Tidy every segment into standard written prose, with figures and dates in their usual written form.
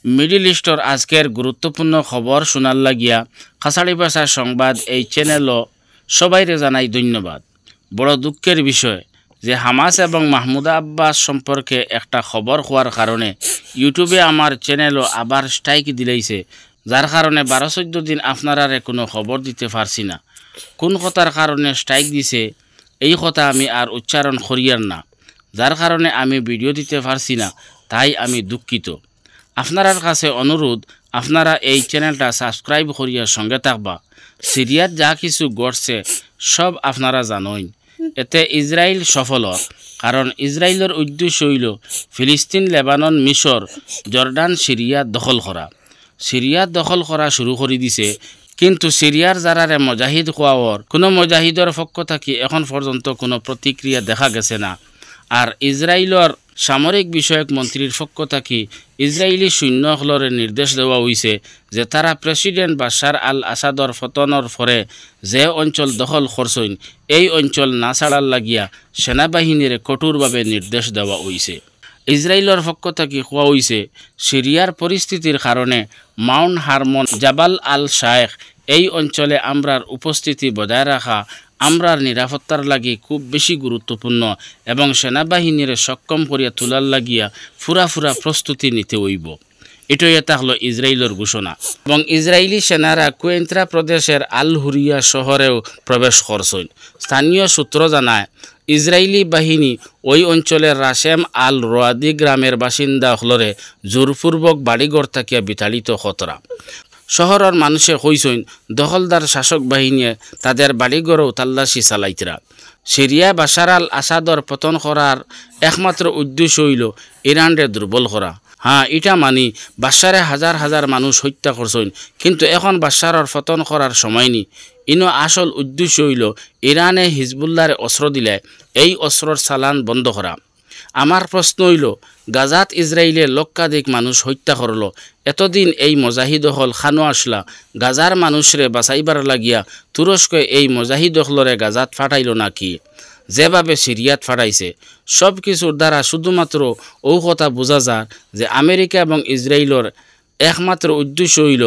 Middle store আজকের গুরুত্বপূর্ণ খবর শোনার লাগিয়া খাসাড়ি ভাষার সংবাদ এই চ্যানেলও সবাইরে জানাই ধন্যবাদ। বড় দুঃখের বিষয় যে হামাস এবং মাহমুদা আব্বাস সম্পর্কে একটা খবর হওয়ার কারণে ইউটিউবে আমার চ্যানেলও আবার স্ট্রাইক দিলাইছে, যার কারণে 12-14 দিন আপনারারে কোনো খবর দিতে পারছি না। কোন কথার কারণে স্ট্রাইক দিছে এই কথা আমি আর উচ্চারণ করিয়ার না, যার কারণে আমি ভিডিও দিতে পারছি না, তাই আমি দুঃখিত। আপনার কাছে অনুরোধ, আপনারা এই চ্যানেলটা সাবস্ক্রাইব করিয়া সঙ্গে থাকবা। সিরিয়াত যা কিছু ঘটছে সব আপনারা জানেন। এতে ইসরায়েল সফল, কারণ ইসরায়েলের উদ্দেশ্য হইল ফিলিস্তিন, লেবানন, মিশর, জর্ডান, সিরিয়া দখল করা। সিরিয়া দখল করা শুরু করে দিছে, কিন্তু সিরিয়ার যারারে মুজাহিদ কোয়াওয়ার কোনো মুজাহিদের পক্ষ থাকি এখন পর্যন্ত কোনো প্রতিক্রিয়া দেখা গেছে না। আর ইসরায়েলের সামরিক বিষয়ক মন্ত্রীর পক্ষ থাকি ইসরায়েলি সৈন্যসকলরে নির্দেশ দেওয়া হয়েছে যে তারা প্রেসিডেন্ট বাশার আল আসাদর পতনের পরে যে অঞ্চল দখল করছেন এই অঞ্চল না ছাড়ার লাগিয়া সেনাবাহিনীর কঠোরভাবে নির্দেশ দেওয়া হয়েছে। ইসরায়েলের পক্ষ থেকে কোয়া হয়েছে সিরিয়ার পরিস্থিতির কারণে মাউন্ট হারমন, জাবাল আল শায়েখ এই অঞ্চলে আমরার উপস্থিতি বজায় রাখা আমরার নিরাপত্তার লাগি খুব বেশি গুরুত্বপূর্ণ এবং সেনাবাহিনীর সক্ষম করিয়া তোলার লাগিয়া ফুরা প্রস্তুতি নিতে হইব। এটাই হলো ইসরায়েলের ঘোষণা। এবং ইসরায়েলি সেনারা কুয়েন্ত্রা প্রদেশের আল হুরিয়া শহরেও প্রবেশ করছেন। স্থানীয় সূত্র জানায় ইসরায়েলি বাহিনী ওই অঞ্চলের রাশেম আল রোয়াদি গ্রামের বাসিন্দা হলরে জোরপূর্বক বাড়িঘর থাকিয়া বিতাড়িত খতরা। শহরের মানুষে কইছেন দখলদার শাসক বাহিনীয়ে তাদের বাড়িঘরও তাল্লাশি চালাইতরা। সিরিয়া বাশার আল আসাদর পতন করার একমাত্র উদ্দেশ্য হইল ইরানরে দুর্বল করা। হ্যাঁ, এটা মানি বাশারে হাজার হাজার মানুষ হত্যা করছেন, কিন্তু এখন বাশারের পতন করার সময় নি। ইনো আসল উদ্দেশ্য হইল ইরানে হিজবুল্লাহরে অস্ত্র দিলে এই অস্ত্রর চালান বন্ধ করা। আমার প্রশ্ন হইল, গাজাত ইসরায়েলে লক্ষাধিক মানুষ হত্যা করল, এতদিন এই মুজাহিদ হল খানো আসলা, গাজার মানুষরে বাঁচাইবার লাগিয়া তুরস্ক এই মুজাহিদ হলরে গাজাত ফাটাইল নাকি? যেভাবে সিরিয়াত ফাটাইছে সব কিছুর দ্বারা শুধুমাত্র ও কথা বোঝা যায় যে আমেরিকা এবং ইসরায়েলের একমাত্র উদ্দেশ্য হইল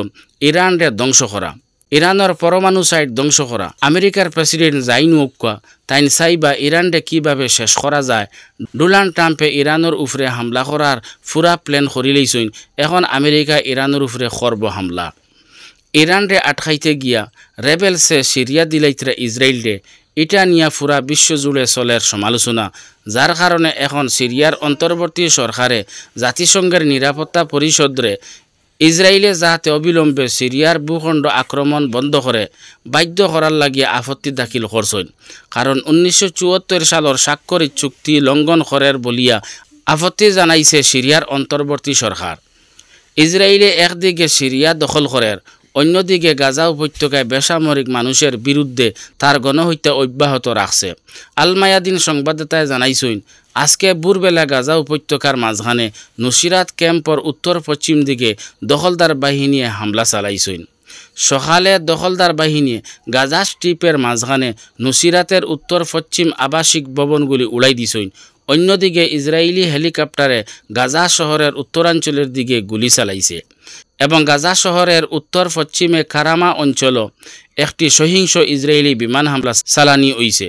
ইরানরে ধ্বংস করা, ইরানের পরমাণু সাইট ধ্বংস করা। আমেরিকার প্রেসিডেন্ট যাইন মুক্কা তাইন চাইবা ইরানরে কিভাবে শেষ করা যায়। ডোনাল্ড ট্রাম্পে ইরানের উপরে হামলা করার পুরা প্ল্যান করিলেইছেন, এখন আমেরিকা ইরানের উপরে করব হামলা। ইরানরে আটকাইতে গিয়া রেবেলসে সিরিয়া দিলাইতরা ইসরায়েলরে, এটা নিয়ে পুরা বিশ্বজুড়ে চলের সমালোচনা, যার কারণে এখন সিরিয়ার অন্তর্বর্তী সরকারে জাতিসংঘের নিরাপত্তা পরিষদরে ইসরায়েলে যাতে অবিলম্বে সিরিয়ার ভূখণ্ড আক্রমণ বন্ধ করে বাধ্য করার লাগিয়ে আপত্তি দাখিল করছেন। কারণ 1974 সালের স্বাক্ষরিত চুক্তি লঙ্ঘন করার বলিয়া আপত্তি জানাইছে সিরিয়ার অন্তর্বর্তী সরকার। ইসরায়েলে একদিকে সিরিয়া দখল করার, অন্যদিকে গাজা উপত্যকায় বেসামরিক মানুষের বিরুদ্ধে তার গণহত্যা অব্যাহত রাখছে। আল মায়াদিন সংবাদদাতায় জানাইছেন আজকে ভোরবেলা গাজা উপত্যকার মাঝখানে নুসিরাত ক্যাম্পর উত্তর পশ্চিম দিকে দখলদার বাহিনী হামলা চালাইছেন। সকালে দখলদার বাহিনী গাজা স্ট্রিপের মাঝখানে নুসিরাতের উত্তর পশ্চিম আবাসিক ভবনগুলি উড়াই দিছেন। অন্যদিকে ইসরায়েলি হেলিকপ্টারে গাজা শহরের উত্তরাঞ্চলের দিকে গুলি চালাইছে এবং গাজা শহরের উত্তর পশ্চিমে কারামা অঞ্চলও একটি সহিংস ইসরায়েলি বিমান হামলা চালানি হইছে।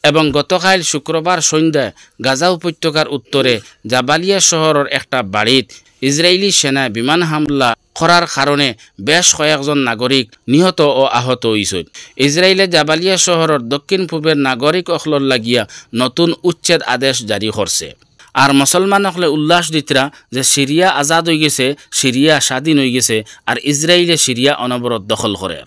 এবং গতকাল শুক্রবার সন্ধ্যায় গাজা উপত্যকার উত্তরে জাবালিয়া শহরের একটা বাড়িত ইসরায়েলি সেনা বিমান হামলা করার কারণে বেশ কয়েকজন নাগরিক নিহত ও আহত হয়েছেন। ইসরায়েলে জাবালিয়া শহরের দক্ষিণ পূবের নাগরিক অখলর লাগিয়া নতুন উচ্ছেদ আদেশ জারি করছে। আর মুসলমান হলে উল্লাস দিতরা যে সিরিয়া আজাদ হয়ে গেছে, সিরিয়া স্বাধীন হয়ে গেছে, আর ইসরায়েলে সিরিয়া অনবরত দখল করে।